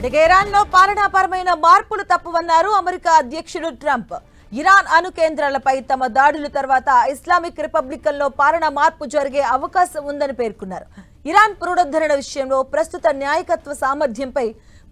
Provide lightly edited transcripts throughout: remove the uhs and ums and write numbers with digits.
ఇరాన్లో పాలనాపరమైన మార్పులు తప్పవన్నారు అమెరికా అధ్యక్షుడు ట్రంప్. ఇరాన్ అణు కేంద్రాలపై తమ దాడుల తర్వాత ఇస్లామిక్ రిపబ్లికన్లో పాలనా మార్పు జరిగే అవకాశం ఉందని పేర్కొన్నారు. ఇరాన్ పునరుద్ధరణ విషయంలో ప్రస్తుత నాయకత్వ సామర్థ్యంపై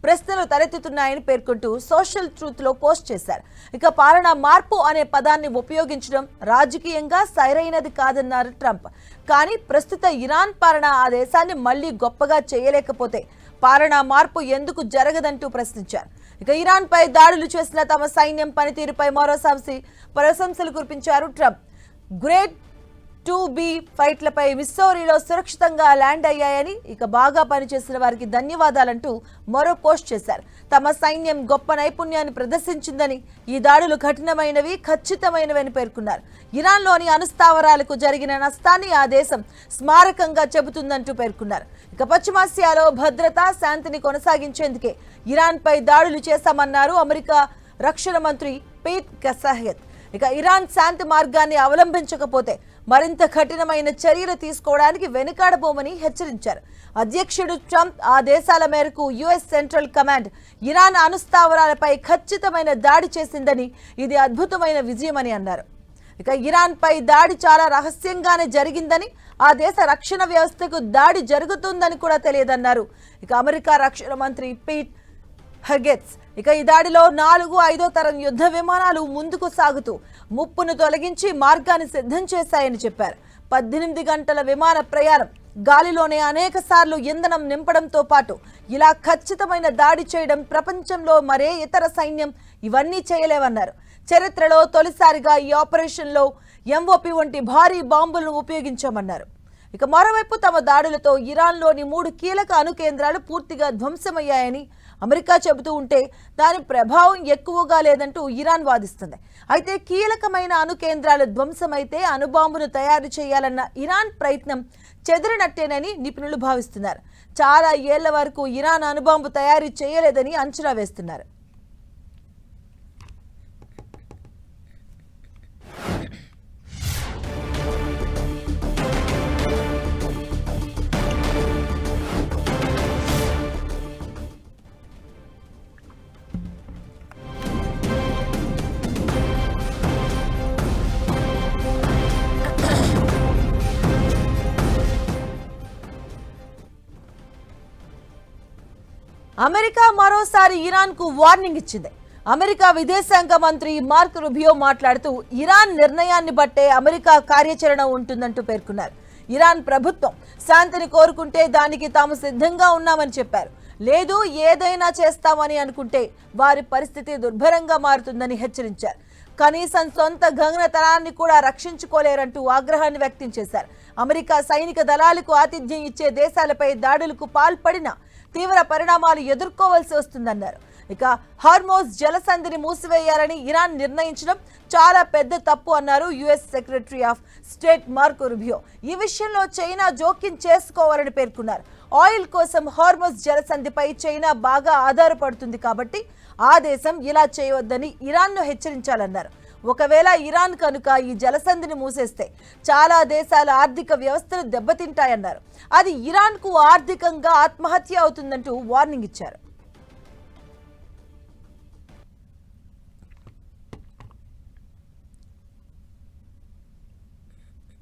ప్రశ్నలు తలెత్తుతున్నాయని పేర్కొంటూ సోషల్ ట్రూత్ లో పోస్ట్ చేశారు. ఇక పాలనా మార్పు అనే పదాన్ని ఉపయోగించడం రాజకీయంగా సరైనది కాదన్నారు ట్రంప్. కానీ ప్రస్తుత ఇరాన్ పాలన ఆ దేశాన్ని మళ్లీ గొప్పగా చేయలేకపోతే పాలనా మార్పు ఎందుకు జరగదంటూ ప్రశ్నించారు. ఇక ఇరాన్ పై దాడులు చేసిన తమ సైన్యం పనితీరుపై ప్రశంసలు కురిపించారు ట్రంప్. గ్రేట్ 2B ఫైట్లపై మిస్సౌరీలో సురక్షితంగా ల్యాండ్ అయ్యాయని, ఇక బాగా పనిచేసిన వారికి ధన్యవాదాలంటూ మరో పోస్ట్ చేశారు. తమ సైన్యం గొప్ప నైపుణ్యాన్ని ప్రదర్శించిందని, ఈ దాడులు కఠినమైనవి, ఖచ్చితమైనవని పేర్కొన్నారు. ఇరాన్లోని అణుస్థావరాలకు జరిగిన నష్టాన్ని ఆ దేశం స్మారకంగా చెబుతుందంటూ పేర్కొన్నారు. ఇక పశ్చిమాసియాలో భద్రత, శాంతిని కొనసాగించేందుకే ఇరాన్పై దాడులు చేశామన్నారు అమెరికా రక్షణ మంత్రి పీట్ హెగ్సెత్. ఇక ఇరాన్ శాంతి మార్గాన్ని అవలంబించకపోతే మరింత కఠినమైన చర్యలు తీసుకోవడానికి వెనుకాడబోమని హెచ్చరించారు. అధ్యక్షుడు ట్రంప్ ఆ దేశాల మేరకు యుఎస్ సెంట్రల్ కమాండ్ ఇరాన్ అణుస్థావరాలపై ఖచ్చితమైన దాడి చేసిందని, ఇది అద్భుతమైన విజయమని అన్నారు. ఇక ఇరాన్ పై దాడి చాలా రహస్యంగానే జరిగిందని, ఆ దేశ రక్షణ వ్యవస్థకు దాడి జరుగుతుందని కూడా తెలియదన్నారు. ఇక అమెరికా రక్షణ మంత్రి పీట్ హెగ్సెత్ ఇక ఈ దాడిలో 4, 5వ తరం యుద్ధ విమానాలు ముందుకు సాగుతూ ముప్పును తొలగించి మార్గాన్ని సిద్ధం చేశాయని చెప్పారు. 18 గంటల విమాన ప్రయాణం, గాలిలోనే అనేక సార్లు ఇంధనం నింపడంతో పాటు ఇలా ఖచ్చితమైన దాడి చేయడం ప్రపంచంలో మరే ఇతర సైన్యం ఇవన్నీ చేయలేవన్నారు. చరిత్రలో తొలిసారిగా ఈ ఆపరేషన్లో MOP వంటి భారీ బాంబులను ఉపయోగించామన్నారు. ఇక మరోవైపు తమ దాడులతో ఇరాన్లోని 3 కీలక అణు కేంద్రాలు పూర్తిగా ధ్వంసమయ్యాయని అమెరికా చెబుతూ ఉంటే దాని ప్రభావం ఎక్కువగా లేదంటూ ఇరాన్ వాదిస్తుంది. అయితే కీలకమైన అణు కేంద్రాలు ధ్వంసమైతే అణుబాంబును తయారు చేయాలన్న ఇరాన్ ప్రయత్నం చెదిరినట్టేనని నిపుణులు భావిస్తున్నారు. చాలా ఏళ్ల వరకు ఇరాన్ అణుబాంబు తయారు చేయలేదని అంచనా వేస్తున్నారు. అమెరికా మరోసారి ఇరాన్ కు వార్నింగ్ ఇచ్చింది. అమెరికా విదేశాంగ మంత్రి మార్క్ రూబియో మాట్లాడుతూ ఇరాన్ నిర్ణయాన్ని బట్టే అమెరికా కార్యాచరణ ఉంటుందంటూ పేర్కొన్నారు. ఇరాన్ ప్రభుత్వం శాంతిని కోరుకుంటే దానికి తాము సిద్ధంగా ఉన్నామని చెప్పారు. లేదు ఏదైనా చేస్తామని అనుకుంటే వారి పరిస్థితి దుర్భరంగా మారుతుందని హెచ్చరించారు. కనీసం సొంత గగనతలాన్ని కూడా రక్షించుకోలేరంటూ ఆగ్రహాన్ని వ్యక్తం చేశారు. అమెరికా సైనిక దళాలకు ఆతిథ్యం ఇచ్చే దేశాలపై దాడులకు పాల్పడిన తీవ్ర పరిణామాలు ఎదుర్కోవాల్సి వస్తుందన్నారు. ఇక హార్మోజ్ జలసంధిని మూసివేయాలని ఇరాన్ నిర్ణయించడం చాలా పెద్ద తప్పు అన్నారు US secretary of state mark Rubio. ఈ విషయంలో చైనా జోక్యం చేసుకోవాలని పేర్కొన్నారు. ఆయిల్ కోసం హార్మోజ్ జలసంధిపై చైనా బాగా ఆధారపడుతుంది కాబట్టి ఆ దేశం ఇలా చేయవద్దని ఇరాన్ను హెచ్చరించాలన్నారు. ఒకవేళ ఇరాన్ కనుక ఈ జలసంధిని మూసేస్తే చాలా దేశాల ఆర్థిక వ్యవస్థలు దెబ్బతింటాయన్నారు. అది ఇరాన్కు ఆర్థికంగా ఆత్మహత్య అవుతుందంటూ వార్నింగ్ ఇచ్చారు.